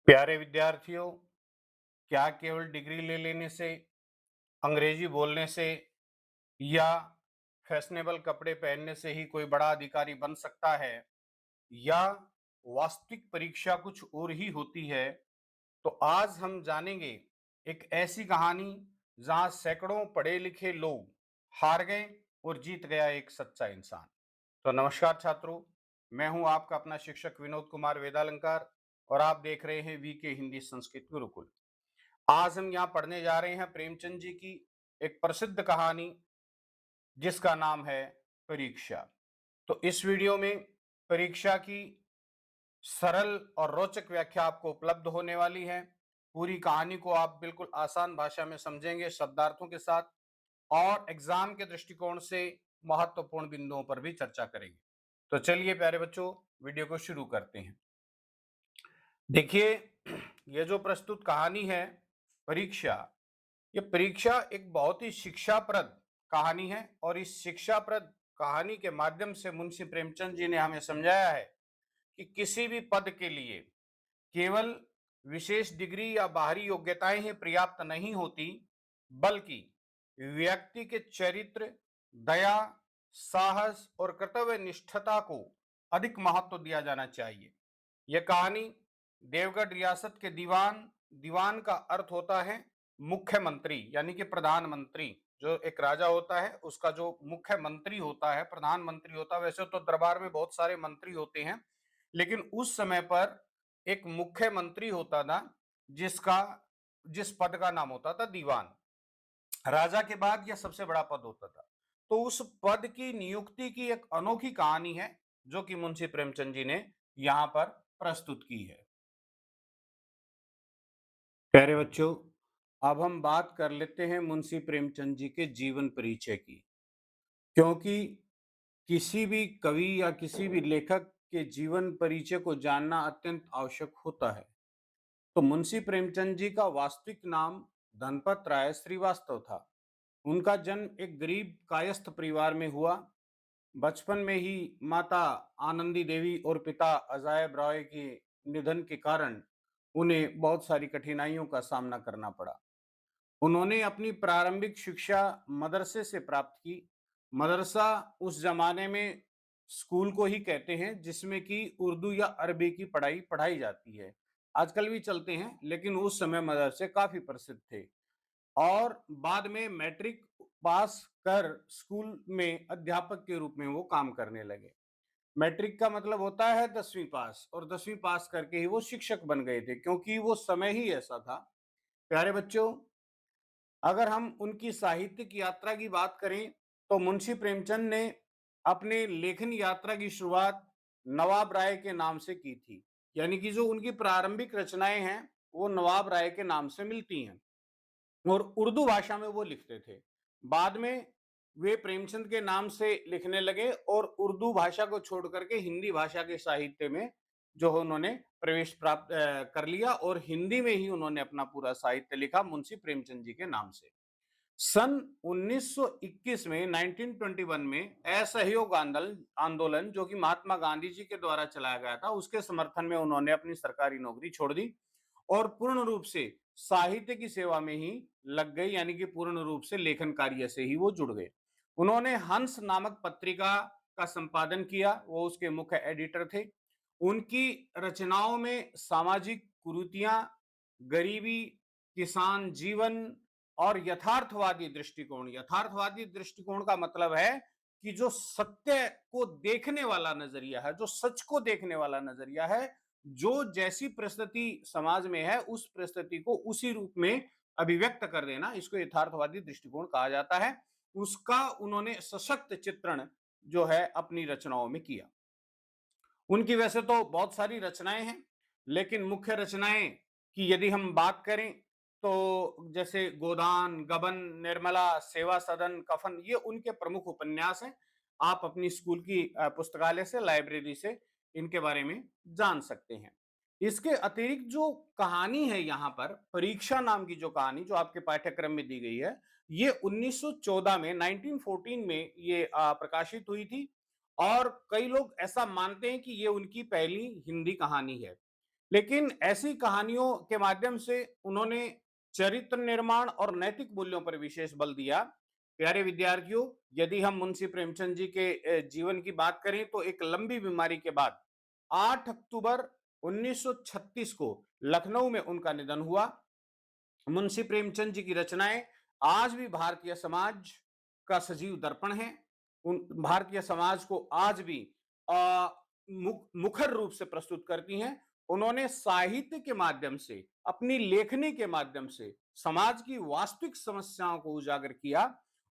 प्यारे विद्यार्थियों, क्या केवल डिग्री ले लेने से, अंग्रेजी बोलने से या फैशनेबल कपड़े पहनने से ही कोई बड़ा अधिकारी बन सकता है या वास्तविक परीक्षा कुछ और ही होती है? तो आज हम जानेंगे एक ऐसी कहानी जहां सैकड़ों पढ़े लिखे लोग हार गए और जीत गया एक सच्चा इंसान। तो नमस्कार छात्रों, मैं हूं आपका अपना शिक्षक विनोद कुमार वेदालंकार और आप देख रहे हैं वीके हिंदी संस्कृत गुरुकुल। आज हम यहाँ पढ़ने जा रहे हैं प्रेमचंद जी की एक प्रसिद्ध कहानी जिसका नाम है परीक्षा। तो इस वीडियो में परीक्षा की सरल और रोचक व्याख्या आपको उपलब्ध होने वाली है। पूरी कहानी को आप बिल्कुल आसान भाषा में समझेंगे, शब्दार्थों के साथ, और एग्जाम के दृष्टिकोण से महत्वपूर्ण बिंदुओं पर भी चर्चा करेंगे। तो चलिए प्यारे बच्चों, वीडियो को शुरू करते हैं। देखिए, ये जो प्रस्तुत कहानी है परीक्षा, ये परीक्षा एक बहुत ही शिक्षाप्रद कहानी है और इस शिक्षाप्रद कहानी के माध्यम से मुंशी प्रेमचंद जी ने हमें समझाया है कि किसी भी पद के लिए केवल विशेष डिग्री या बाहरी योग्यताएं ही पर्याप्त नहीं होती, बल्कि व्यक्ति के चरित्र, दया, साहस और कर्तव्य निष्ठता को अधिक महत्व दिया जाना चाहिए। यह कहानी देवगढ़ रियासत के दीवान, दीवान का अर्थ होता है मुख्यमंत्री यानी कि प्रधानमंत्री। जो एक राजा होता है उसका जो मुख्यमंत्री होता है, प्रधानमंत्री होता है। वैसे तो दरबार में बहुत सारे मंत्री होते हैं, लेकिन उस समय पर एक मुख्यमंत्री होता था जिसका जिस पद का नाम होता था दीवान। राजा के बाद यह सबसे बड़ा पद होता था। तो उस पद की नियुक्ति की एक अनोखी कहानी है जो कि मुंशी प्रेमचंद जी ने यहां पर प्रस्तुत की है। प्यारे बच्चों, अब हम बात कर लेते हैं मुंशी प्रेमचंद जी के जीवन परिचय की, क्योंकि किसी भी कवि या किसी भी लेखक के जीवन परिचय को जानना अत्यंत आवश्यक होता है। तो मुंशी प्रेमचंद जी का वास्तविक नाम धनपत राय श्रीवास्तव था। उनका जन्म एक गरीब कायस्थ परिवार में हुआ। बचपन में ही माता आनंदी देवी और पिता अजायब राय के निधन के कारण उन्हें बहुत सारी कठिनाइयों का सामना करना पड़ा। उन्होंने अपनी प्रारंभिक शिक्षा मदरसे से प्राप्त की। मदरसा उस जमाने में स्कूल को ही कहते हैं जिसमें कि उर्दू या अरबी की पढ़ाई पढ़ाई जाती है। आजकल भी चलते हैं, लेकिन उस समय मदरसे काफी प्रसिद्ध थे। और बाद में मैट्रिक पास कर स्कूल में अध्यापक के रूप में वो काम करने लगे। मैट्रिक का मतलब होता है 10वीं पास, और 10वीं पास करके ही वो शिक्षक बन गए थे, क्योंकि वो समय ही ऐसा था। प्यारे बच्चों, अगर हम उनकी साहित्यिक यात्रा की बात करें तो मुंशी प्रेमचंद ने अपने लेखन यात्रा की शुरुआत नवाब राय के नाम से की थी। यानी कि जो उनकी प्रारंभिक रचनाएं हैं वो नवाब राय के नाम से मिलती हैं और उर्दू भाषा में वो लिखते थे। बाद में वे प्रेमचंद के नाम से लिखने लगे और उर्दू भाषा को छोड़ करके हिंदी भाषा के साहित्य में जो है उन्होंने प्रवेश प्राप्त कर लिया और हिंदी में ही उन्होंने अपना पूरा साहित्य लिखा मुंशी प्रेमचंद जी के नाम से। सन 1921 में 1921 में असहयोग आंदोलन आंदोलन जो कि महात्मा गांधी जी के द्वारा चलाया गया था, उसके समर्थन में उन्होंने अपनी सरकारी नौकरी छोड़ दी और पूर्ण रूप से साहित्य की सेवा में ही लग गए। यानी कि पूर्ण रूप से लेखन कार्य से ही वो जुड़ गए। उन्होंने हंस नामक पत्रिका का संपादन किया, वो उसके मुख्य एडिटर थे। उनकी रचनाओं में सामाजिक कुरीतियां, गरीबी, किसान जीवन और यथार्थवादी दृष्टिकोण का मतलब है कि जो सत्य को देखने वाला नजरिया है, जो सच को देखने वाला नजरिया है, जो जैसी परिस्थिति समाज में है उस परिस्थिति को उसी रूप में अभिव्यक्त कर देना, इसको यथार्थवादी दृष्टिकोण कहा जाता है। उसका उन्होंने सशक्त चित्रण जो है अपनी रचनाओं में किया। उनकी वैसे तो बहुत सारी रचनाएं हैं, लेकिन मुख्य रचनाएं की यदि हम बात करें तो जैसे गोदान, गबन, निर्मला, सेवा सदन, कफन, ये उनके प्रमुख उपन्यास हैं। आप अपनी स्कूल की पुस्तकालय से, लाइब्रेरी से इनके बारे में जान सकते हैं। इसके अतिरिक्त जो कहानी है यहाँ पर, परीक्षा नाम की जो कहानी जो आपके पाठ्यक्रम में दी गई है, ये 1914 में 1914 में ये प्रकाशित हुई थी और कई लोग ऐसा मानते हैं कि ये उनकी पहली हिंदी कहानी है। लेकिन ऐसी कहानियों के माध्यम से उन्होंने चरित्र निर्माण और नैतिक मूल्यों पर विशेष बल दिया। प्यारे विद्यार्थियों, यदि हम मुंशी प्रेमचंद जी के जीवन की बात करें तो एक लंबी बीमारी के बाद 8 अक्टूबर 1936 को लखनऊ में उनका निधन हुआ। मुंशी प्रेमचंद जी की रचनाएं आज भी भारतीय समाज का सजीव दर्पण है। उन भारतीय समाज को आज भी मुखर रूप से प्रस्तुत करती हैं। उन्होंने साहित्य के माध्यम से, अपनी लेखनी के माध्यम से समाज की वास्तविक समस्याओं को उजागर किया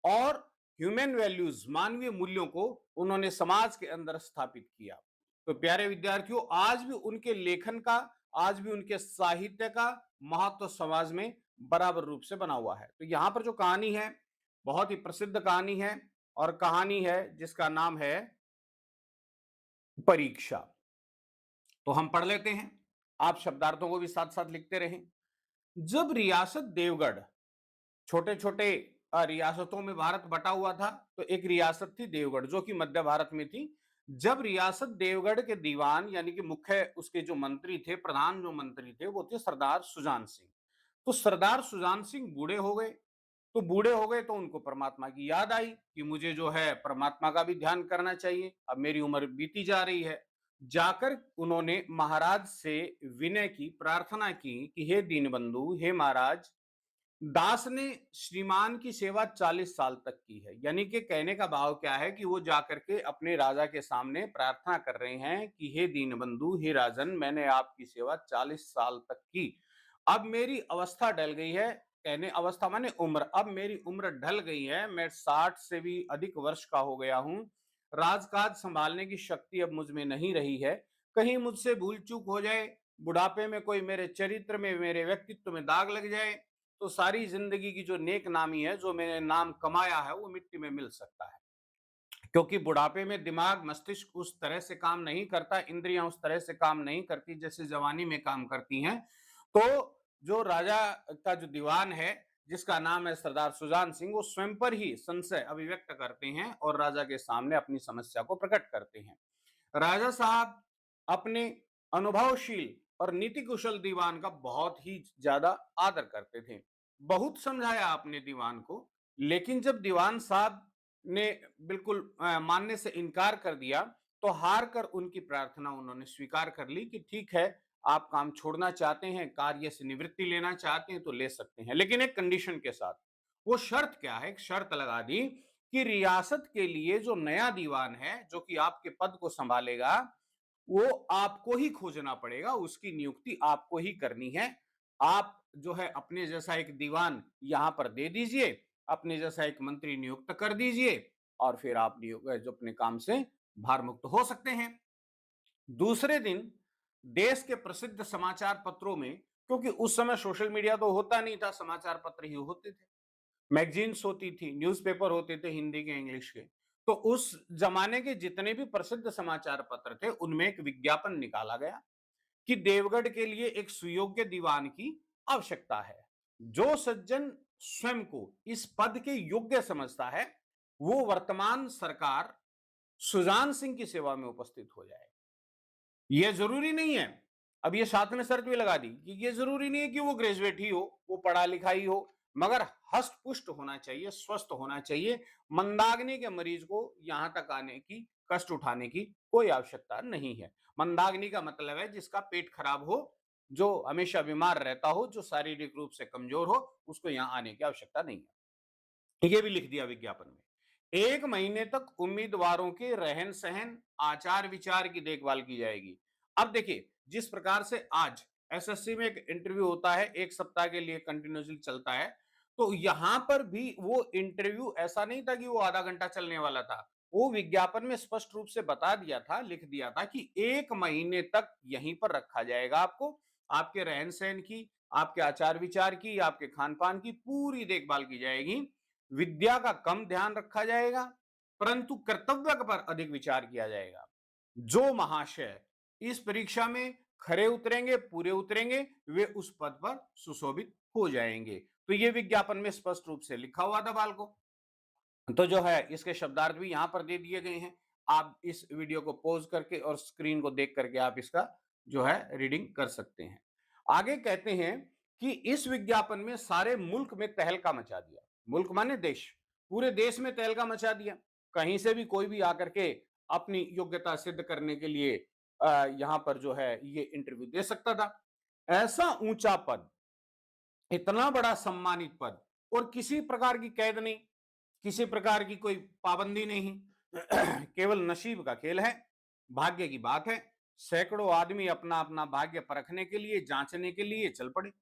और ह्यूमन वैल्यूज, मानवीय मूल्यों को उन्होंने समाज के अंदर स्थापित किया। तो प्यारे विद्यार्थियों, आज भी उनके लेखन का, आज भी उनके साहित्य का महत्व समाज में बराबर रूप से बना हुआ है। तो यहां पर जो कहानी है, बहुत ही प्रसिद्ध कहानी है और कहानी है जिसका नाम है परीक्षा। तो हम पढ़ लेते हैं, आप शब्दार्थों को भी साथ साथ लिखते रहें। जब रियासत देवगढ़, छोटे छोटे रियासतों में भारत बटा हुआ था, तो एक रियासत थी देवगढ़ जो कि मध्य भारत में थी। जब रियासत देवगढ़ के दीवान यानी कि मुख्य उसके जो मंत्री थे, प्रधान जो मंत्री थे, वो थे सरदार सुजान सिंह। तो सरदार सुजान सिंह बूढ़े हो गए। तो बूढ़े हो गए तो उनको परमात्मा की याद आई कि मुझे जो है परमात्मा का भी ध्यान करना चाहिए, अब मेरी उम्र बीती जा रही है। जाकर उन्होंने महाराज से विनय की, प्रार्थना की कि हे दीनबंधु, हे महाराज, दास ने श्रीमान की सेवा 40 साल तक की है। यानी कि कहने का भाव क्या है कि वो जाकर के अपने राजा के सामने प्रार्थना कर रहे हैं कि हे दीनबंधु, हे राजन, मैंने आपकी सेवा 40 साल तक की, अब मेरी अवस्था डल गई है। कहने अवस्था माने उम्र, अब मेरी उम्र ढल गई है, मैं 60 से भी अधिक वर्ष का हो गया हूं, राजकाज संभालने की शक्ति अब मुझ में नहीं रही है। कहीं मुझसे भूल चूक हो जाए, बुढ़ापे में कोई मेरे चरित्र में, मेरे व्यक्तित्व में दाग लग जाए, तो सारी जिंदगी की जो नेक नामी है, जो मैंने नाम कमाया है, वो मिट्टी में मिल सकता है। क्योंकि बुढ़ापे में दिमाग, मस्तिष्क उस तरह से काम नहीं करता, इंद्रियां उस तरह से काम नहीं करती जैसे जवानी में काम करती हैं। तो जो राजा का जो दीवान है, जिसका नाम है सरदार सुजान सिंह, वो स्वयं पर ही संशय अभिव्यक्त करते हैं और राजा के सामने अपनी समस्या को प्रकट करते हैं। राजा साहब अपने अनुभवशील और नीति कुशल दीवान का बहुत ही ज्यादा आदर करते थे। बहुत समझाया अपने दीवान को, लेकिन जब दीवान साहब ने बिल्कुल मानने से इनकार कर दिया, तो हार कर उनकी प्रार्थना उन्होंने स्वीकार कर ली कि ठीक है, आप काम छोड़ना चाहते हैं, कार्य से निवृत्ति लेना चाहते हैं तो ले सकते हैं, लेकिन एक कंडीशन के साथ। वो शर्त क्या है? एक शर्त लगा दी कि रियासत के लिए जो नया दीवान है, जो कि आपके पद को संभालेगा, वो आपको ही खोजना पड़ेगा, उसकी नियुक्ति आपको ही करनी है। आप जो है अपने जैसा एक दीवान यहां पर दे दीजिए, अपने जैसा एक मंत्री नियुक्त कर दीजिए और फिर आप जो अपने काम से भार मुक्त हो सकते हैं। दूसरे दिन देश के प्रसिद्ध समाचार पत्रों में, क्योंकि उस समय सोशल मीडिया तो होता नहीं था, समाचार पत्र ही होते थे, मैगजीन्स होती थी, न्यूज़पेपर होते थे हिंदी के, इंग्लिश के। तो उस जमाने के जितने भी प्रसिद्ध समाचार पत्र थे, उनमें एक विज्ञापन निकाला गया कि देवगढ़ के लिए एक सुयोग्य दीवान की आवश्यकता है। जो सज्जन स्वयं को इस पद के योग्य समझता है, वो वर्तमान सरकार सुजान सिंह की सेवा में उपस्थित हो जाए। ये जरूरी नहीं है, अब ये साथ में शर्त भी लगा दी कि ये जरूरी नहीं है कि वो ग्रेजुएट ही हो, वो पढ़ा लिखा ही हो, मगर हष्ट पुष्ट होना चाहिए, स्वस्थ होना चाहिए। मंदाग्नि के मरीज को यहां तक आने की, कष्ट उठाने की कोई आवश्यकता नहीं है। मंदाग्नि का मतलब है जिसका पेट खराब हो, जो हमेशा बीमार रहता हो, जो शारीरिक रूप से कमजोर हो, उसको यहां आने की आवश्यकता नहीं है। ये भी लिख दिया विज्ञापन में। 1 महीने तक उम्मीदवारों के रहन सहन, आचार विचार की देखभाल की जाएगी। अब देखिए, जिस प्रकार से आज एसएससी में एक इंटरव्यू होता है, 1 सप्ताह के लिए कंटिन्यूसली चलता है, तो यहां पर भी वो इंटरव्यू ऐसा नहीं था कि वो आधा घंटा चलने वाला था। वो विज्ञापन में स्पष्ट रूप से बता दिया था, लिख दिया था कि 1 महीने तक यहीं पर रखा जाएगा आपको, आपके रहन सहन की, आपके आचार विचार की, आपके खान पान की पूरी देखभाल की जाएगी। विद्या का कम ध्यान रखा जाएगा, परंतु कर्तव्य पर अधिक विचार किया जाएगा। जो महाशय इस परीक्षा में खरे उतरेंगे, पूरे उतरेंगे, वे उस पद पर सुशोभित हो जाएंगे। तो ये विज्ञापन में स्पष्ट रूप से लिखा हुआ था बाल को। तो जो है इसके शब्दार्थ भी यहां पर दे दिए गए हैं। आप इस वीडियो को पॉज करके और स्क्रीन को देख करके आप इसका जो है रीडिंग कर सकते हैं। आगे कहते हैं कि इस विज्ञापन में सारे मुल्क में तहलका मचा दिया। मुल्क माने देश, पूरे देश में तहलका मचा दिया। कहीं से भी कोई भी आकर के अपनी योग्यता सिद्ध करने के लिए यहां पर जो है ये इंटरव्यू दे सकता था। ऐसा ऊंचा पद, इतना बड़ा सम्मानित पद, और किसी प्रकार की कैद नहीं, किसी प्रकार की कोई पाबंदी नहीं। केवल नसीब का खेल है, भाग्य की बात है। सैकड़ों आदमी अपना अपना भाग्य परखने के लिए, जांचने के लिए चल पड़े।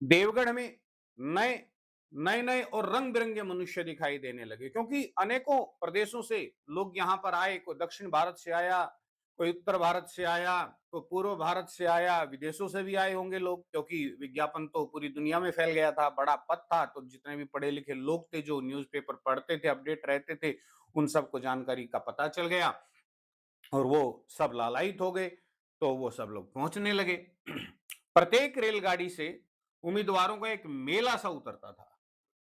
देवगढ़ में नए नए नए और रंग बिरंगे मनुष्य दिखाई देने लगे, क्योंकि अनेकों प्रदेशों से लोग यहां पर आए। कोई दक्षिण भारत से आया, कोई उत्तर भारत से आया, कोई पूर्व भारत से आया, विदेशों से भी आए होंगे लोग, क्योंकि विज्ञापन तो पूरी दुनिया में फैल गया था, बड़ा पद था। तो जितने भी पढ़े लिखे लोग थे, जो न्यूज़पेपर पढ़ते थे, अपडेट रहते थे, उन सबको जानकारी का पता चल गया और वो सब लालायित हो गए। तो वो सब लोग पहुंचने लगे। प्रत्येक रेलगाड़ी से उम्मीदवारों का एक मेला सा उतरता था,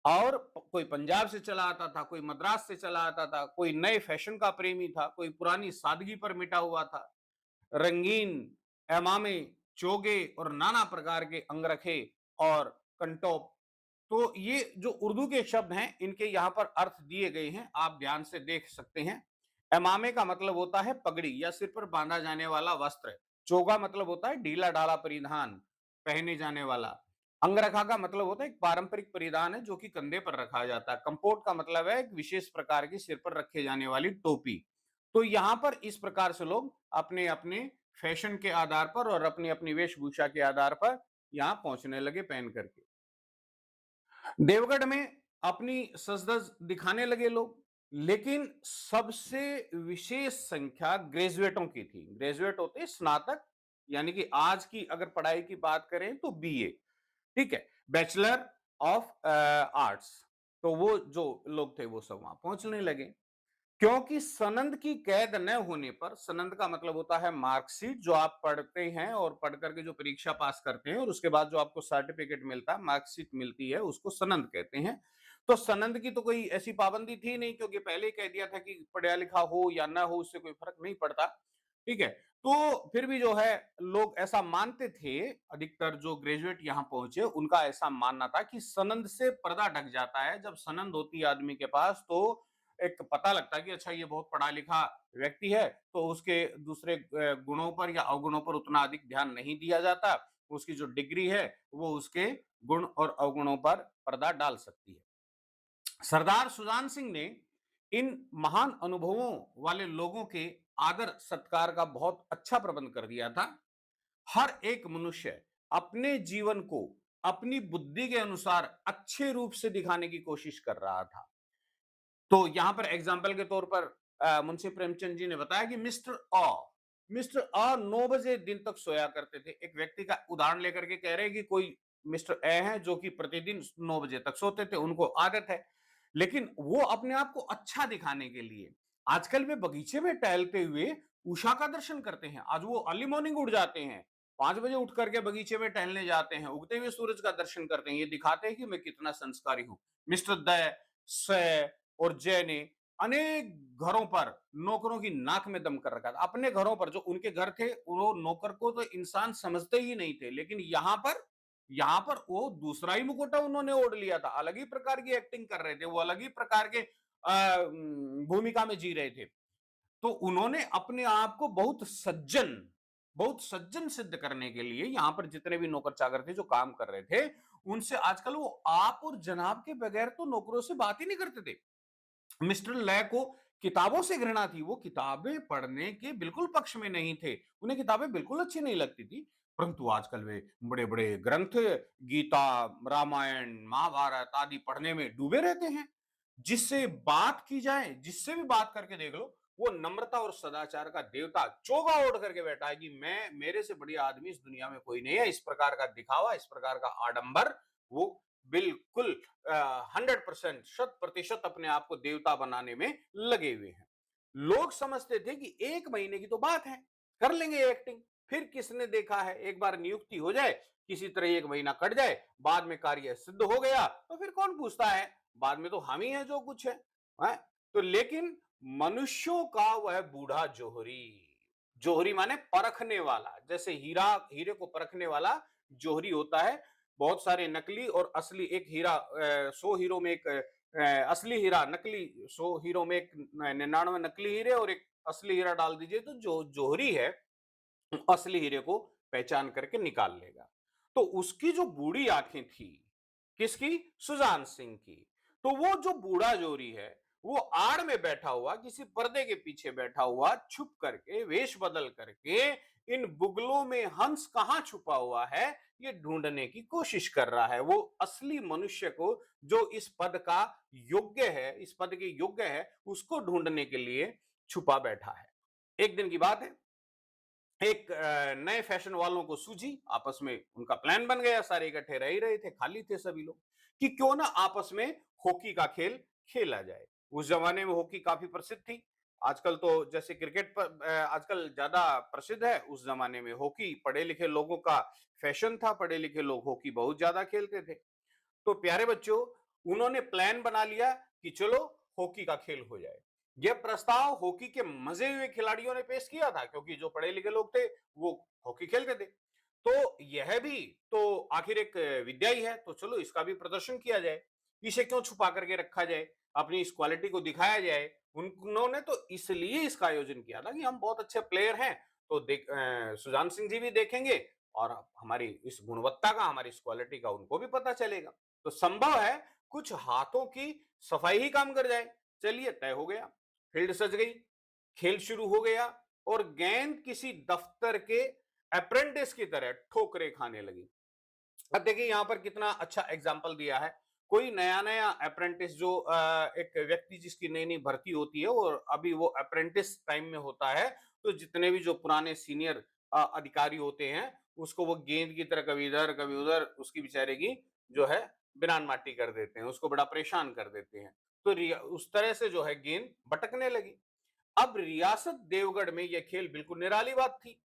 और कोई पंजाब से चला आता था, कोई मद्रास से चला आता था, कोई नए फैशन का प्रेमी था, कोई पुरानी सादगी पर मिटा हुआ था। रंगीन एमामे, चोगे और नाना प्रकार के अंगरखे और कंटोप। तो ये जो उर्दू के शब्द हैं, इनके यहाँ पर अर्थ दिए गए हैं, आप ध्यान से देख सकते हैं। एमामे का मतलब होता है पगड़ी या सिर पर बांधा जाने वाला वस्त्र। चोगा मतलब होता है ढीला ढाला परिधान, पहने जाने वाला। अंगरखा का मतलब होता है एक पारंपरिक परिधान है जो कि कंधे पर रखा जाता है। कंपोट का मतलब है एक विशेष प्रकार की सिर पर रखे जाने वाली टोपी। तो यहाँ पर इस प्रकार से लोग अपने अपने फैशन के आधार पर और अपनी अपनी वेशभूषा के आधार पर यहाँ पहुंचने लगे पहन करके। देवगढ़ में अपनी सजधज दिखाने लगे लोग, लेकिन सबसे विशेष संख्या ग्रेजुएटों की थी। ग्रेजुएट होते हैं स्नातक, यानी कि आज की अगर पढ़ाई की बात करें तो बीए, ठीक है, बैचलर ऑफ आर्ट्स। तो वो जो लोग थे वो सब वहां पहुंचने लगे, क्योंकि सनंद की कैद न होने पर, सनंद का मतलब होता है मार्कशीट, जो आप पढ़ते हैं और पढ़ करके जो परीक्षा पास करते हैं और उसके बाद जो आपको सर्टिफिकेट मिलता है, मार्कशीट मिलती है, उसको सनंद कहते हैं। तो सनंद की तो कोई ऐसी पाबंदी थी नहीं, क्योंकि पहले ही कह दिया था कि पढ़ा लिखा हो या ना हो उससे कोई फर्क नहीं पड़ता, ठीक है। तो फिर भी जो है लोग ऐसा मानते थे, अधिकतर जो ग्रेजुएट यहाँ पहुंचे उनका ऐसा मानना था कि सनंद से पर्दा ढक जाता है। जब सनंद होती है आदमी के पास, तो एक पता लगता है कि अच्छा ये बहुत पढ़ा लिखा व्यक्ति है, तो उसके दूसरे गुणों पर या अवगुणों पर उतना अधिक ध्यान नहीं दिया जाता। उसकी जो डिग्री है वो उसके गुण और अवगुणों पर पर्दा डाल सकती है। सरदार सुजान सिंह ने इन महान अनुभवों वाले लोगों के आदर सत्कार का बहुत अच्छा प्रबंध कर दिया था। हर एक मनुष्य अपने जीवन को अपनी बुद्धि के अनुसार अच्छे रूप से दिखाने की कोशिश कर रहा था। तो यहां पर एग्जाम्पल के तौर पर मुंशी प्रेमचंद जी ने बताया कि मिस्टर अ 9 बजे दिन तक सोया करते थे। एक व्यक्ति का उदाहरण लेकर के कह रहे हैं कि कोई मिस्टर ए हैं जो कि प्रतिदिन 9 बजे तक सोते थे, उनको आदत है। लेकिन वो अपने आप को अच्छा दिखाने के लिए आजकल वे बगीचे में टहलते हुए उषा का दर्शन करते हैं। आज वो अर्ली मॉर्निंग उठ जाते हैं, 5 बजे उठ करके बगीचे में टहलने जाते हैं, उगते हुए सूरज का दर्शन करते हैं। ये दिखाते हैं कि मैं कितना संस्कारी हूं। मिस्टर द से और जय ने अनेक घरों पर नौकरों की नाक में दम कर रखा था। अपने घरों पर, जो उनके घर थे, वो नौकर को तो इंसान समझते ही नहीं थे, लेकिन यहां पर वो दूसरा ही मुखौटा उन्होंने ओढ़ लिया था। अलग ही प्रकार की एक्टिंग कर रहे थे, वो अलग ही प्रकार के भूमिका में जी रहे थे। तो उन्होंने अपने आप को बहुत सज्जन सिद्ध करने के लिए यहां पर जितने भी नौकर चाकर थे जो काम कर रहे थे, उनसे आजकल वो आप और जनाब के बगैर तो नौकरों से बात ही नहीं करते थे। मिस्टर लय को किताबों से घृणा थी। वो किताबें पढ़ने के बिल्कुल पक्ष में नहीं थे, उन्हें किताबें बिल्कुल अच्छी नहीं लगती थी। परंतु आजकल वे बड़े बड़े ग्रंथ, गीता, रामायण, महाभारत आदि पढ़ने में डूबे रहते हैं। जिससे बात की जाए, जिससे भी बात करके देख लो, वो नम्रता और सदाचार का देवता चोगा ओढ़ करके बैठा है कि मैं, मेरे से बढ़िया आदमी इस दुनिया में कोई नहीं है। इस प्रकार का दिखावा, इस प्रकार का आडंबर वो बिल्कुल 100% शत प्रतिशत अपने आप को देवता बनाने में लगे हुए हैं। लोग समझते थे कि 1 महीने की तो बात है, कर लेंगे एक्टिंग। फिर किसने देखा है, एक बार नियुक्ति हो जाए, किसी तरह 1 महीना कट जाए, बाद में कार्य सिद्ध हो गया तो फिर कौन पूछता है, बाद में तो हम ही है जो कुछ है। तो लेकिन मनुष्यों का वह बूढ़ा जोहरी, जोहरी माने परखने वाला, जैसे हीरा हीरे को परखने वाला जोहरी होता है। बहुत सारे नकली और असली एक हीरा 100 हीरो में एक असली हीरा, नकली 100 हीरो में एक 99 नकली हीरे और एक असली हीरा डाल दीजिए तो जो जोहरी है असली हीरे को पहचान करके निकाल लेगा। तो उसकी जो बूढ़ी आंखें थी, किसकी? सुजान सिंह की। तो वो जो बूढ़ा जोरी है, वो आड़ में बैठा हुआ, किसी पर्दे के पीछे बैठा हुआ, छुप करके, वेश बदल करके, इन बुगलों में हंस कहां छुपा हुआ है, ये ढूंढने की कोशिश कर रहा है। वो असली मनुष्य को जो इस पद का योग्य है, इस पद के योग्य है, उसको ढूंढने के लिए छुपा बैठा है। एक दिन की बात है, एक नए फैशन वालों को सूझी, आपस में उनका प्लान बन गया, सारे इकट्ठे रह ही रहे थे, खाली थे सभी लोग, कि क्यों ना आपस में हॉकी का खेल खेला जाए। उस जमाने में हॉकी काफी प्रसिद्ध थी। आजकल तो जैसे क्रिकेट पर आजकल ज्यादा प्रसिद्ध है, उस जमाने में हॉकी पढ़े लिखे लोगों का फैशन था, पढ़े लिखे लोग हॉकी बहुत ज्यादा खेलते थे। तो प्यारे बच्चों, उन्होंने प्लान बना लिया कि चलो हॉकी का खेल हो जाए। यह प्रस्ताव हॉकी के मजे हुए खिलाड़ियों ने पेश किया था, क्योंकि जो पढ़े लिखे लोग थे वो हॉकी खेलते थे। तो यह भी तो आखिर एक विद्या ही है, तो चलो इसका भी प्रदर्शन किया जाए, इसे क्यों छुपा करके रखा जाए, अपनी इस क्वालिटी को दिखाया जाए। उन्होंने तो इसलिए इसका आयोजन किया था कि हम बहुत अच्छे प्लेयर हैं, तो सुजान सिंह जी भी देखेंगे और हमारी इस गुणवत्ता का, हमारी इस क्वालिटी का उनको भी पता चलेगा। तो संभव है कुछ हाथों की सफाई ही काम कर जाए। चलिए, तय हो गया, फील्ड सज गई, खेल शुरू हो गया और गेंद किसी दफ्तर के अप्रेंटिस की तरह ठोकरे खाने लगी। अब देखिए यहां पर कितना अच्छा एग्जाम्पल दिया है। कोई नया नया अप्रेंटिस जो एक व्यक्ति जिसकी नई नई भर्ती होती है और अभी वो अप्रेंटिस टाइम में होता है, तो जितने भी जो पुराने सीनियर अधिकारी होते हैं, उसको वो गेंद की तरह कभी इधर कभी उधर उसकी बेचारे की जो है बिरान माटी कर देते हैं, उसको बड़ा परेशान कर देते हैं। तो उस तरह से जो है गेंद भटकने लगी। अब रियासत देवगढ़ में यह खेल बिल्कुल निराली बात थी।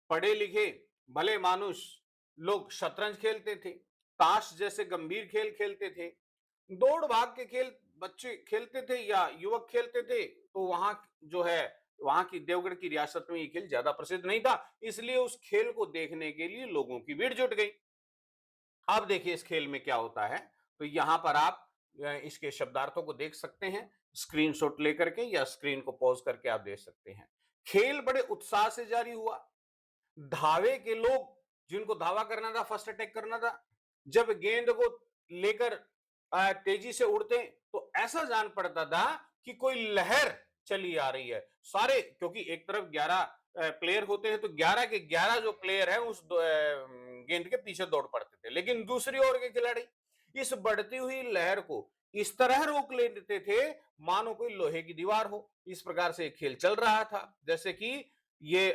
पढ़े लिखे भले मानुष लोग शतरंज खेलते थे, ताश जैसे गंभीर खेल खेलते थे, दौड़ भाग के खेल बच्चे खेलते थे या युवक खेलते थे। तो वहां जो है, वहां की देवगढ़ की रियासत में ये खेल ज्यादा प्रसिद्ध नहीं था, इसलिए उस खेल को देखने के लिए लोगों की भीड़ जुट गई। अब देखिए इस खेल में क्या होता है। तो यहां पर आप इसके शब्दार्थों को देख सकते हैं, स्क्रीनशॉट लेकर के या स्क्रीन को पॉज करके आप देख सकते हैं। खेल बड़े उत्साह से जारी हुआ। धावे के लोग, जिनको धावा करना था, फर्स्ट अटैक करना था, जब गेंद को लेकर तेजी से उड़ते तो ऐसा जान पड़ता था कि कोई लहर चली आ रही है। सारे, क्योंकि एक तरफ 11 प्लेयर होते हैं, तो 11 के 11 जो प्लेयर हैं उस गेंद के पीछे दौड़ पड़ते थे, लेकिन दूसरी ओर के खिलाड़ी इस बढ़ती हुई लहर को इस तरह रोक लेते थे मानो कोई लोहे की दीवार हो। इस प्रकार से खेल चल रहा था जैसे कि ये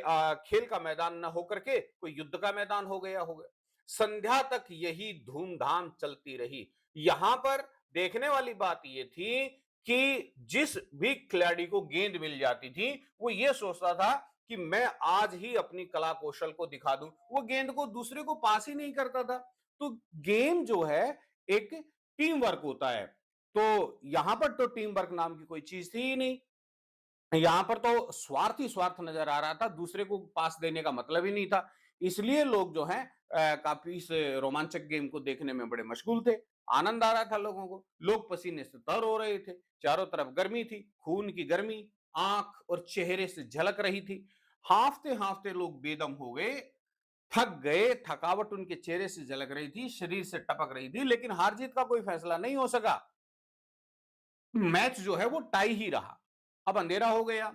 खेल का मैदान न होकर के कोई युद्ध का मैदान हो गया होगा। संध्या तक यही धूमधाम चलती रही। यहां पर देखने वाली बात यह थी कि जिस भी खिलाड़ी को गेंद मिल जाती थी, वो ये सोचता था कि मैं आज ही अपनी कला कौशल को दिखा दूं। वो गेंद को दूसरे को पास ही नहीं करता था। तो गेम जो है एक टीम वर्क होता है। तो यहां पर तो टीम वर्क नाम की कोई चीज थी ही नहीं। यहां पर तो स्वार्थ ही स्वार्थ नजर आ रहा था, दूसरे को पास देने का मतलब ही नहीं था। इसलिए लोग जो हैं काफी इस रोमांचक गेम को देखने में बड़े मशगूल थे। आनंद आ रहा था लोगों को, लोग पसीने से तर हो रहे थे, चारों तरफ गर्मी थी, खून की गर्मी आंख और चेहरे से झलक रही थी। हांफते हांफते लोग बेदम हो गए, थक गए, थकावट उनके चेहरे से झलक रही थी, शरीर से टपक रही थी, लेकिन हार जीत का कोई फैसला नहीं हो सका। मैच जो है वो टाई ही रहा। अब अंधेरा हो गया,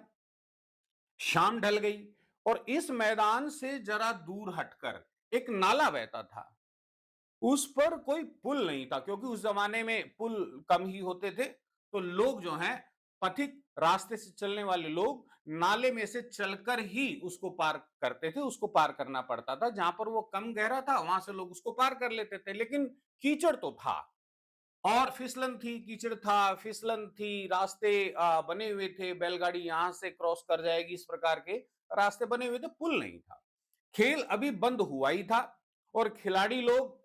शाम ढल गई और इस मैदान से जरा दूर हटकर एक नाला बहता था। उस पर कोई पुल नहीं था, क्योंकि उस जमाने में पुल कम ही होते थे। तो लोग जो हैं, पथिक रास्ते से चलने वाले लोग नाले में से चलकर ही उसको पार करते थे। उसको पार करना पड़ता था, जहां पर वो कम गहरा था वहां से लोग उसको पार कर लेते थे, लेकिन कीचड़ तो था और फिसलन थी, कीचड़ था, फिसलन थी, रास्ते बने हुए थे, बैलगाड़ी यहां से क्रॉस कर जाएगी, इस प्रकार के रास्ते बने हुए थे, पुल नहीं था। खेल अभी बंद हुआ ही था और खिलाड़ी लोग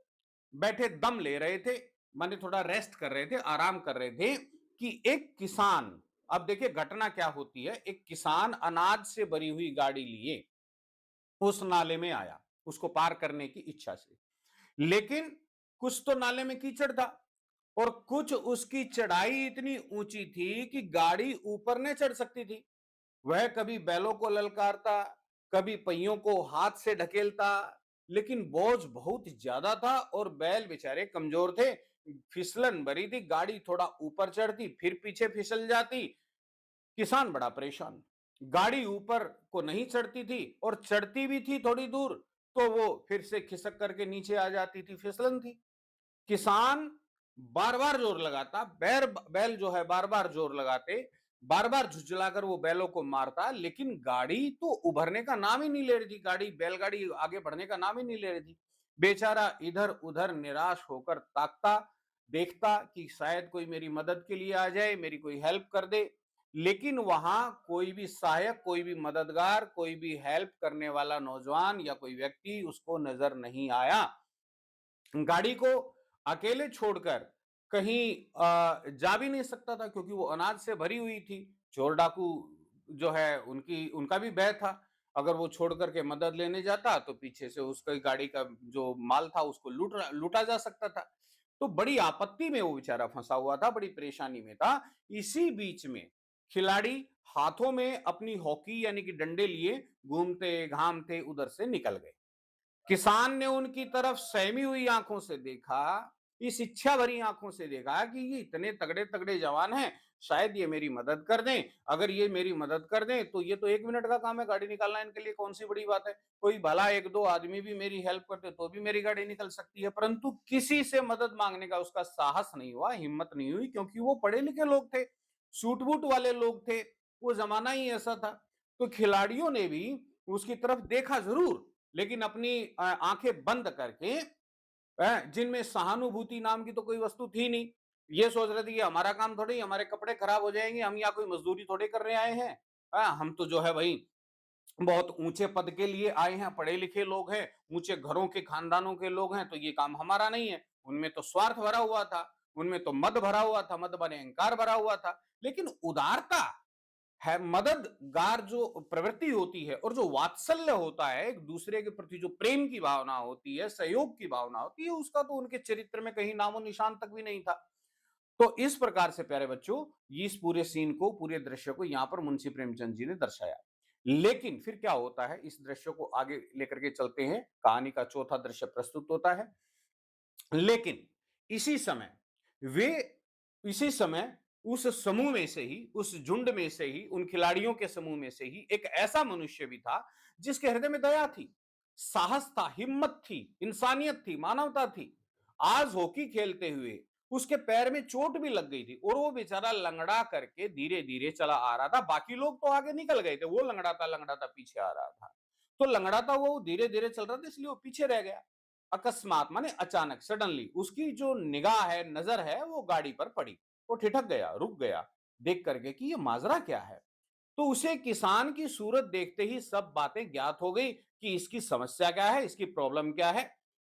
बैठे दम ले रहे थे, माने थोड़ा रेस्ट कर रहे थे, आराम कर रहे थे कि एक किसान, अब देखिए घटना क्या होती है, एक किसान अनाज से भरी हुई गाड़ी लिए उस नाले में आया, उसको पार करने की इच्छा से। लेकिन कुछ तो नाले में कीचड़ था और कुछ उसकी चढ़ाई इतनी ऊंची थी कि गाड़ी ऊपर नहीं चढ़ सकती थी। वह कभी बैलों को ललकारता, कभी पहियों को हाथ से ढकेलता, लेकिन बोझ बहुत ज्यादा था और बैल बेचारे कमजोर थे। फिसलन भरी थी, गाड़ी थोड़ा ऊपर चढ़ती फिर पीछे फिसल जाती। किसान बड़ा परेशान। गाड़ी ऊपर को नहीं चढ़ती थी और चढ़ती भी थी थोड़ी दूर तो वो फिर से खिसक करके नीचे आ जाती थी, फिसलन थी। किसान बार बार जोर लगाता, बैल जो है बार बार जोर लगाते, बार बार झुझलाकर वो बैलों को मारता, लेकिन गाड़ी तो उभरने का नाम ही नहीं ले रही थी। गाड़ी बैलगाड़ी आगे बढ़ने का नाम ही नहीं ले रही थी। बेचारा इधर उधर निराश होकर ताकता, देखता कि शायद कोई मेरी मदद के लिए आ जाए, मेरी कोई हेल्प कर दे, लेकिन वहां कोई भी सहायक, कोई भी मददगार, कोई भी हेल्प करने वाला नौजवान या कोई व्यक्ति उसको नजर नहीं आया। गाड़ी को अकेले छोड़कर कहीं जा भी नहीं सकता था क्योंकि वो अनाज से भरी हुई थी। चोर डाकू जो है उनकी उनका भी भय था। अगर वो छोड़ करके मदद लेने जाता तो पीछे से उसकी गाड़ी का जो माल था उसको लूटा जा सकता था। तो बड़ी आपत्ति में वो बेचारा फंसा हुआ था, बड़ी परेशानी में था। इसी बीच में खिलाड़ी हाथों में अपनी हॉकी यानी कि डंडे लिए घूमते घामते उधर से निकल गए। किसान ने उनकी तरफ सहमी हुई आंखों से देखा, इस इच्छा भरी आंखों से देखा कि ये इतने तगड़े तगड़े जवान हैं, शायद ये मेरी मदद कर दें। अगर ये मेरी मदद कर दें तो ये तो 1 मिनट का काम है, गाड़ी निकालना इनके लिए कौन सी बड़ी बात है। कोई भला एक दो आदमी भी मेरी हेल्प करते तो भी मेरी गाड़ी निकल सकती है। परंतु किसी से मदद मांगने का उसका साहस नहीं हुआ, हिम्मत नहीं हुई, क्योंकि वो पढ़े लिखे लोग थे, सूट बूट वाले लोग थे, वो जमाना ही ऐसा था। तो खिलाड़ियों ने भी उसकी तरफ देखा जरूर, लेकिन अपनी आंखें बंद करके, जिनमें सहानुभूति नाम की तो कोई वस्तु थी नहीं, ये सोच रहे थे कि हमारा काम थोड़ी, हमारे कपड़े खराब हो जाएंगे, हम यहाँ कोई मजदूरी थोड़े करने आए हैं। हम तो जो है भाई बहुत ऊंचे पद के लिए आए हैं, पढ़े लिखे लोग हैं, ऊंचे घरों के खानदानों के लोग हैं, तो ये काम हमारा नहीं है। उनमें तो स्वार्थ भरा हुआ था, उनमें तो मद भरा हुआ था, मद बने अहंकार भरा हुआ था। लेकिन उदारता है, मददगार जो प्रवृत्ति होती है और जो वात्सल्य होता है, एक दूसरे के प्रति जो प्रेम की भावना होती है, सहयोग की भावना होती है, उसका तो उनके चरित्र में कहीं नामो निशान तक भी नहीं था। तो इस प्रकार से प्यारे बच्चों, इस पूरे सीन को, पूरे दृश्य को यहां पर मुंशी प्रेमचंद जी ने दर्शाया। लेकिन फिर क्या होता है, इस दृश्य को आगे लेकर के चलते हैं, कहानी का चौथा दृश्य प्रस्तुत होता है। लेकिन इसी समय वे इसी समय उस समूह में से ही, उस झुंड में से ही, उन खिलाड़ियों के समूह में से ही एक ऐसा मनुष्य भी था जिसके हृदय में दया थी, साहस था, हिम्मत थी, इंसानियत थी, मानवता थी। आज हॉकी खेलते हुए उसके पैर में चोट भी लग गई थी और वो बेचारा लंगड़ा करके धीरे धीरे चला आ रहा था। बाकी लोग तो आगे निकल गए थे, वो लंगड़ाता पीछे आ रहा था। तो लंगड़ाता वो धीरे धीरे चल रहा था, इसलिए वो पीछे रह गया। अकस्मात माने अचानक, सडनली उसकी जो निगाह है, नजर है, वो गाड़ी पर पड़ी। वो ठिठक गया, रुक गया, देख करके कि ये माजरा क्या है। तो उसे किसान की सूरत देखते ही सब बातें ज्ञात हो गई कि इसकी समस्या क्या है, इसकी प्रॉब्लम क्या है।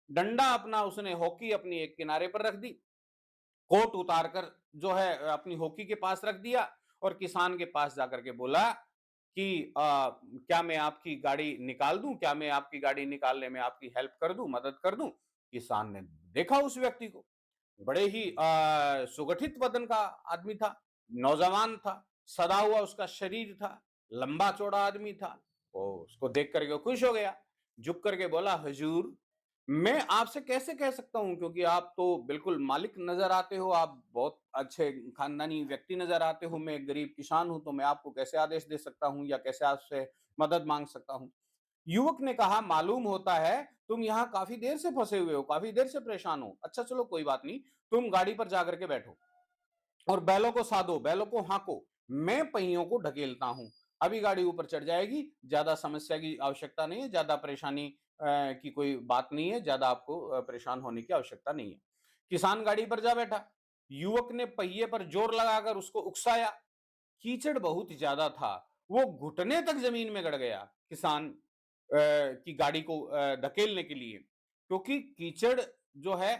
डंडा अपना उसने, हॉकी अपनी एक किनारे पर रख दी, कोट उतारकर जो है अपनी हॉकी के पास रख दिया और किसान के पास जाकर के बोला कि क्या मैं आपकी गाड़ी निकाल दूं, क्या मैं आपकी गाड़ी निकालने में आपकी हेल्प कर दूं, मदद कर दूं। किसान ने देखा उस व्यक्ति को, बड़े ही सुगठित वदन का आदमी था, नौजवान था, सदा हुआ उसका शरीर था, लंबा चौड़ा आदमी था। वो उसको देख करके खुश हो गया, झुक करके बोला, हुजूर मैं आपसे कैसे कह सकता हूं, क्योंकि आप तो बिल्कुल मालिक नजर आते हो, आप बहुत अच्छे खानदानी व्यक्ति नजर आते हो, मैं एक गरीब किसान हूं, तो मैं आपको कैसे आदेश दे सकता हूं या कैसे आपसे मदद मांग सकता हूं। युवक ने कहा, मालूम होता है तुम यहाँ काफी देर से फंसे हुए हो, काफी देर से परेशान हो। अच्छा चलो कोई बात नहीं, तुम गाड़ी पर जाकर के बैठो और बैलों को साधो, बैलों को हांको, मैं पहियों को ढकेलता हूं। अभी गाड़ी ऊपर चढ़ जाएगी, ज्यादा समस्या की आवश्यकता नहीं है, ज्यादा परेशानी की कोई बात नहीं है, ज्यादा आपको परेशान होने की आवश्यकता नहीं है। किसान गाड़ी पर जा बैठा। युवक ने पहिए पर जोर लगाकर उसको उकसाया। कीचड़ बहुत ज्यादा था, वो घुटने तक जमीन में गड़ गया किसान की गाड़ी को धकेलने के लिए, क्योंकि कीचड़ जो है,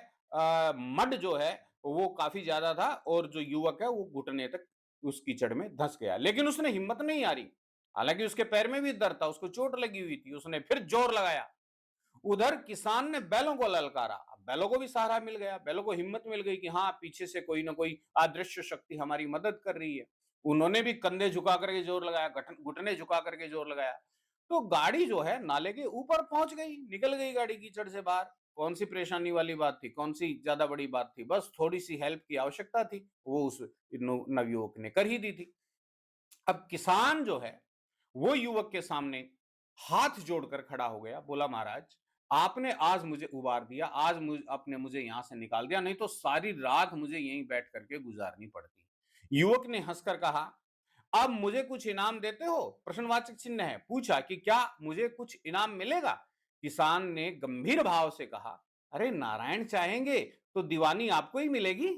मड जो है वो काफी ज्यादा था और जो युवक है वो घुटने तक उस कीचड़ में धंस गया। लेकिन उसने हिम्मत नहीं हारी, हालांकि उसके पैर में भी दर्द था, उसको चोट लगी हुई थी, उसने फिर जोर लगाया। उधर किसान ने बैलों को ललकारा, बैलों को भी सहारा मिल गया, बैलों को हिम्मत मिल गई कि हाँ, पीछे से कोई ना कोई अदृश्य शक्ति हमारी मदद कर रही है। उन्होंने भी कंधे झुका करके जोर लगाया, घुटने झुका करके जोर लगाया। तो गाड़ी जो है नाले के ऊपर पहुंच गई, निकल गई गाड़ी कीचड़ से बाहर। कौन सी परेशानी वाली बात थी, कौन सी ज्यादा बड़ी बात थी, बस थोड़ी सी हेल्प की आवश्यकता थी, वो उस नवयुवक ने कर ही दी थी। अब किसान जो है वो युवक के सामने हाथ जोड़कर खड़ा हो गया, बोला महाराज, आपने आज मुझे उबार दिया, आज आपने मुझे यहां से निकाल दिया, नहीं तो सारी रात मुझे यहीं बैठ करके गुजारनी पड़ती। युवक ने हंसकर कहा, अब मुझे कुछ इनाम देते हो? प्रश्नवाचक चिन्ह है, पूछा कि क्या मुझे कुछ इनाम मिलेगा? किसान ने गंभीर भाव से कहा, अरे नारायण चाहेंगे तो दीवानी आपको ही मिलेगी।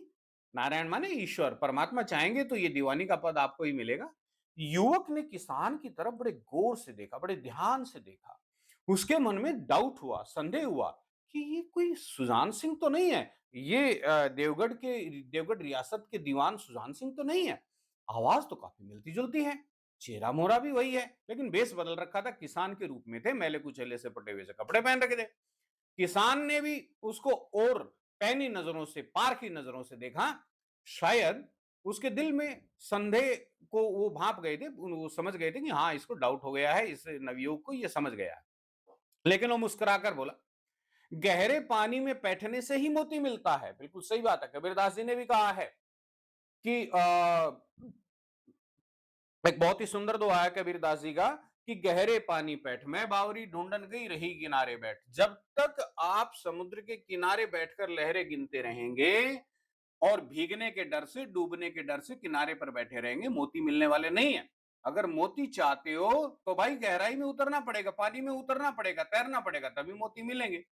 नारायण माने ईश्वर, परमात्मा चाहेंगे तो ये दीवानी का पद आपको ही मिलेगा। युवक ने किसान की तरफ बड़े गौर से देखा, बड़े ध्यान से देखा। उसके मन में डाउट हुआ, संदेह हुआ कि ये कोई सुजान सिंह तो नहीं है, ये देवगढ़ रियासत के दीवान सुजान सिंह तो नहीं है। आवाज तो काफी मिलती जुलती है, चेहरा मोहरा भी वही है, लेकिन बेस बदल रखा था, किसान के रूप में थे, मैले कुचैले से पटे हुए से कपड़े पहन रखे थे। किसान ने भी उसको और पैनी नजरों से, पारखी नजरों से देखा। शायद उसके दिल में संदेह को वो भांप गए थे, वो समझ गए थे कि हाँ, इसको डाउट हो गया है, इस नवयुवक को ये समझ गया है। लेकिन वो मुस्कुराकर बोला, गहरे पानी में बैठने से ही मोती मिलता है। बिल्कुल सही बात है, कबीरदास जी ने भी कहा है कि एक बहुत ही सुंदर दोहा है कबीरदास जी का कि गहरे पानी बैठ, मैं बावरी ढूंढन गई रही किनारे बैठ। जब तक आप समुद्र के किनारे बैठकर लहरें गिनते रहेंगे और भीगने के डर से, डूबने के डर से किनारे पर बैठे रहेंगे, मोती मिलने वाले नहीं है। अगर मोती चाहते हो तो भाई गहराई में उतरना पड़ेगा, पानी में उतरना पड़ेगा, तैरना पड़ेगा, तभी मोती मिलेंगे।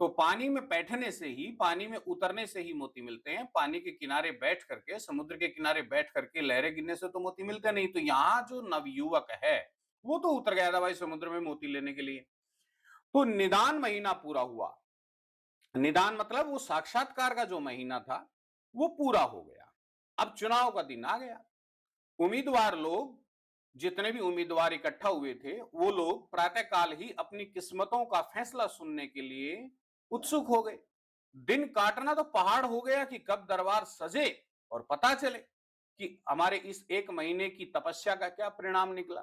तो पानी में बैठने से ही, पानी में उतरने से ही मोती मिलते हैं। पानी के किनारे बैठ करके, समुद्र के किनारे बैठ करके लहरें गिनने से तो मोती मिलते नहीं। तो यहाँ जो नवयुवक है वो तो उतर गया था भाई समुद्र में मोती लेने के लिए। तो निदान महीना पूरा हुआ। निदान मतलब वो साक्षात्कार का जो महीना था वो पूरा हो गया। अब चुनाव का दिन आ गया। उम्मीदवार लोग, जितने भी उम्मीदवार इकट्ठा हुए थे, वो लोग प्रातःकाल ही अपनी किस्मतों का फैसला सुनने के लिए उत्सुक हो गए। दिन काटना तो पहाड़ हो गया कि कब दरबार सजे और पता चले कि हमारे इस एक महीने की तपस्या का क्या परिणाम निकला।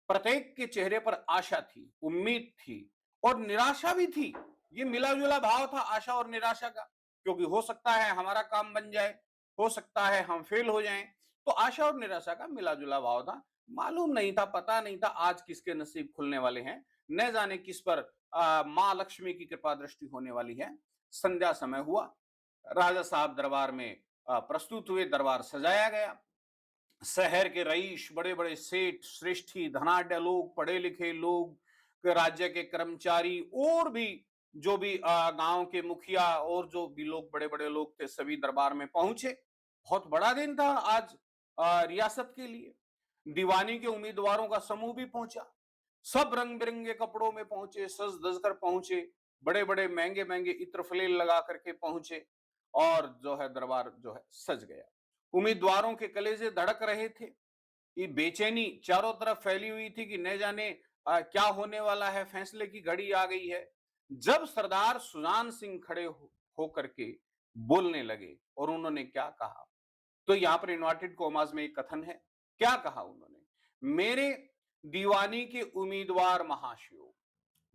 प्रत्येक के चेहरे पर आशा थी, उम्मीद थी और निराशा भी थी। ये मिला जुला भाव था आशा और निराशा का, क्योंकि हो सकता है हमारा काम बन जाए, हो सकता है हम फेल हो जाएं। तो आशा और निराशा का मिला जुला भाव था। मालूम नहीं था, पता नहीं था आज किसके नसीब खुलने वाले हैं, न जाने किस पर माँ लक्ष्मी की कृपा दृष्टि होने वाली है। संध्या समय हुआ, राजा साहब दरबार में प्रस्तुत हुए, दरबार सजाया गया। शहर के रईस, बड़े बड़े सेठ, श्रेष्ठी, धनाढ्य लोग, पढ़े लिखे लोग, राज्य के कर्मचारी और भी जो भी गांव के मुखिया और जो भी लोग बड़े बड़े लोग थे, सभी दरबार में पहुंचे। बहुत बड़ा दिन था आज रियासत के लिए। दीवानी के उम्मीदवारों का समूह भी पहुंचा। सब रंग बिरंगे कपड़ों में पहुंचे, सज धज कर पहुंचे, बड़े बड़े महंगे महंगे इत्र फलेल लगा करके पहुंचे और जो है दरबार जो है सज गया। उम्मीदवारों के कलेजे धड़क रहे थे। ये बेचैनी चारों तरफ फैली हुई थी कि न जाने क्या होने वाला है, फैसले की घड़ी आ गई है। जब सरदार सुजान सिंह खड़े हो करके बोलने लगे और उन्होंने क्या कहा, तो यहां पर इन्वर्टेड कॉमास में एक कथन है। क्या कहा उन्होंने, मेरे दीवानी के उम्मीदवार महाशयों,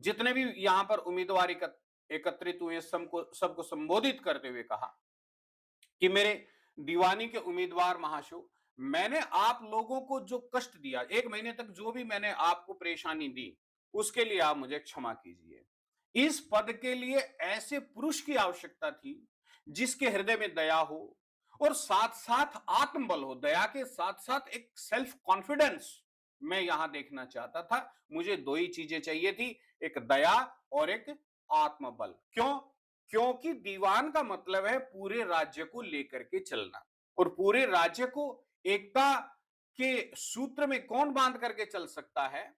जितने भी यहां पर उम्मीदवार एकत्रित हुए, सबको संबोधित करते हुए कहा कि मेरे दीवानी के उम्मीदवार महाशय, मैंने आप लोगों को जो कष्ट दिया, एक महीने तक जो भी मैंने आपको परेशानी दी, उसके लिए आप मुझे क्षमा कीजिए। इस पद के लिए ऐसे पुरुष की आवश्यकता थी जिसके हृदय में दया हो और साथ साथ आत्मबल हो। दया के साथ साथ एक सेल्फ कॉन्फिडेंस मैं यहां देखना चाहता था। मुझे दो ही चीजें चाहिए थी, एक दया और एक आत्मबल। क्यों? क्योंकि दीवान का मतलब है पूरे राज्य को लेकर के चलना, और पूरे राज्य को एकता के सूत्र में कौन बांध करके चल सकता है?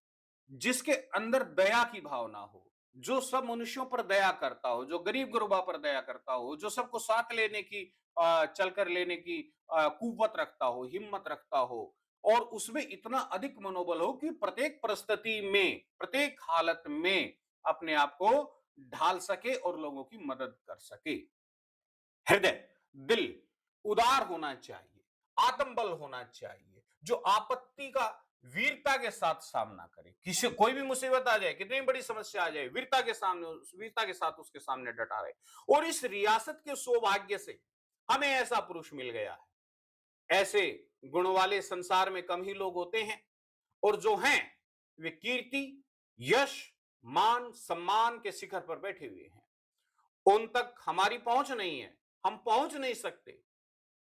जिसके अंदर दया की भावना हो, जो सब मनुष्यों पर दया करता हो, जो गरीब गुरबा पर दया करता हो, जो सबको साथ लेने की, चलकर लेने की कुव्वत रखता हो, हिम्मत रखता हो, और उसमें इतना अधिक मनोबल हो कि प्रत्येक परिस्थिति में, प्रत्येक हालत में अपने आप को ढाल सके और लोगों की मदद कर सके। हृदय, दिल उदार होना चाहिए, आत्मबल होना चाहिए, जो आपत्ति का वीरता के साथ सामना करे। किसी कोई भी मुसीबत आ जाए, कितनी बड़ी समस्या आ जाए, वीरता के साथ उसके सामने डटा रहे। और इस रियासत के सौभाग्य से हमें ऐसा पुरुष मिल गया है। ऐसे गुण वाले संसार में कम ही लोग होते हैं, और जो हैं वे कीर्ति, यश, मान, सम्मान के शिखर पर बैठे हुए हैं। उन तक हमारी पहुंच नहीं है, हम पहुंच नहीं सकते,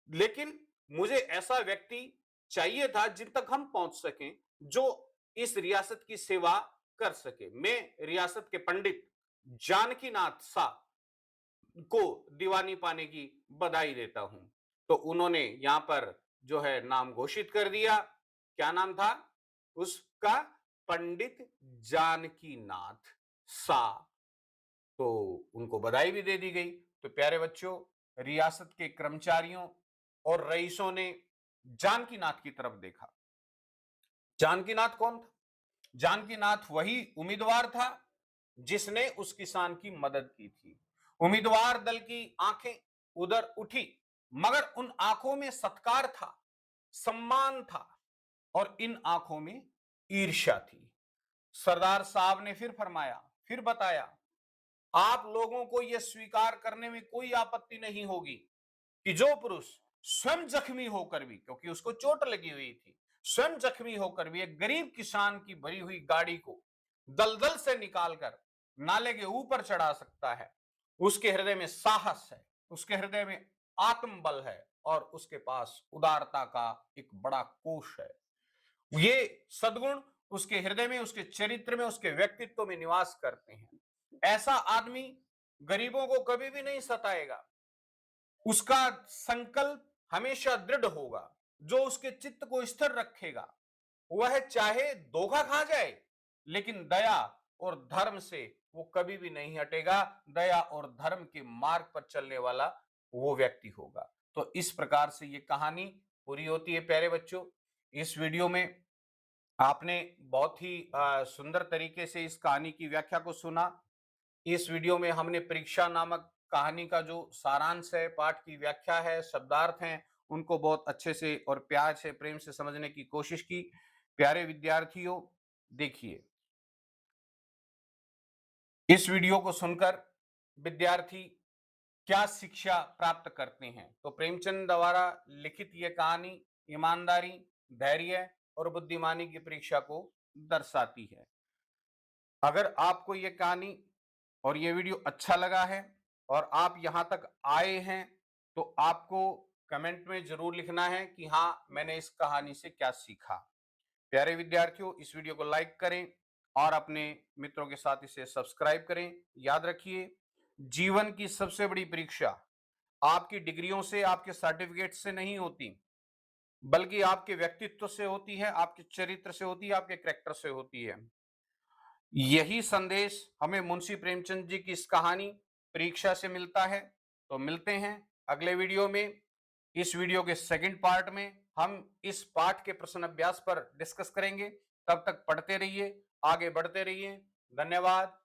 लेकिन मुझे ऐसा व्यक्ति चाहिए था जिन तक हम पहुंच सकें, जो इस रियासत की सेवा कर सके। मैं रियासत के पंडित जानकीनाथ सा को दीवानी पाने की बधाई देता हूं। तो उन्होंने यहां पर जो है नाम घोषित कर दिया। क्या नाम था उसका? पंडित जानकीनाथ सा। तो उनको बधाई भी दे दी गई। तो प्यारे बच्चों, रियासत के कर्मचारियों और रईसों ने जानकीनाथ की तरफ देखा। जानकीनाथ कौन था? जानकीनाथ वही उम्मीदवार था जिसने उस किसान की मदद की थी। उम्मीदवार दल की आंखें उधर उठी, मगर उन आंखों में सत्कार था, सम्मान था, और इन आंखों में ईर्ष्या थी। सरदार साहब ने फिर फरमाया, फिर बताया, आप लोगों को यह स्वीकार करने में कोई आपत्ति नहीं होगी कि जो पुरुष स्वयं जख्मी होकर भी, क्योंकि उसको चोट लगी हुई थी, स्वयं जख्मी होकर भी एक गरीब किसान की भरी हुई गाड़ी को दलदल से निकालकर नाले के ऊपर चढ़ा सकता है, उसके हृदय में साहस है, उसके हृदय में आत्मबल है, और उसके पास उदारता का एक बड़ा कोष है। ये सद्गुण उसके हृदय में, उसके चरित्र में, उसके व्यक्तित्व में निवास करते हैं। ऐसा आदमी गरीबों को कभी भी नहीं सताएगा। उसका संकल्प हमेशा दृढ़ होगा, जो उसके चित्त को स्थिर रखेगा। वह चाहे धोखा खा जाए, लेकिन दया और धर्म से वो कभी भी नहीं हटेगा। दया और धर्म के मार्ग पर चलने वाला वो व्यक्ति होगा। तो इस प्रकार से ये कहानी पूरी होती है। प्यारे बच्चों, इस वीडियो में आपने बहुत ही सुंदर तरीके से इस कहानी की व्याख्या को सुना। इस वीडियो में हमने परीक्षा नामक कहानी का जो सारांश है, पाठ की व्याख्या है, शब्दार्थ हैं, उनको बहुत अच्छे से और प्यार से, प्रेम से समझने की कोशिश की। प्यारे विद्यार्थियों, देखिए, इस वीडियो को सुनकर विद्यार्थी क्या शिक्षा प्राप्त करते हैं? तो प्रेमचंद द्वारा लिखित यह कहानी ईमानदारी, धैर्य और बुद्धिमानी की परीक्षा को दर्शाती है। अगर आपको यह कहानी और ये वीडियो अच्छा लगा है और आप यहां तक आए हैं, तो आपको कमेंट में जरूर लिखना है कि हाँ, मैंने इस कहानी से क्या सीखा। प्यारे विद्यार्थियों, इस वीडियो को लाइक करें और अपने मित्रों के साथ इसे सब्सक्राइब करें। याद रखिए, जीवन की सबसे बड़ी परीक्षा आपकी डिग्रियों से, आपके सर्टिफिकेट से नहीं होती, बल्कि आपके व्यक्तित्व से होती है, आपके चरित्र से होती है, आपके कैरेक्टर से होती है। यही संदेश हमें मुंशी प्रेमचंद जी की इस कहानी परीक्षा से मिलता है। तो मिलते हैं अगले वीडियो में। इस वीडियो के सेकंड पार्ट में हम इस पाठ के प्रश्न अभ्यास पर डिस्कस करेंगे। तब तक पढ़ते रहिए, आगे बढ़ते रहिए। धन्यवाद।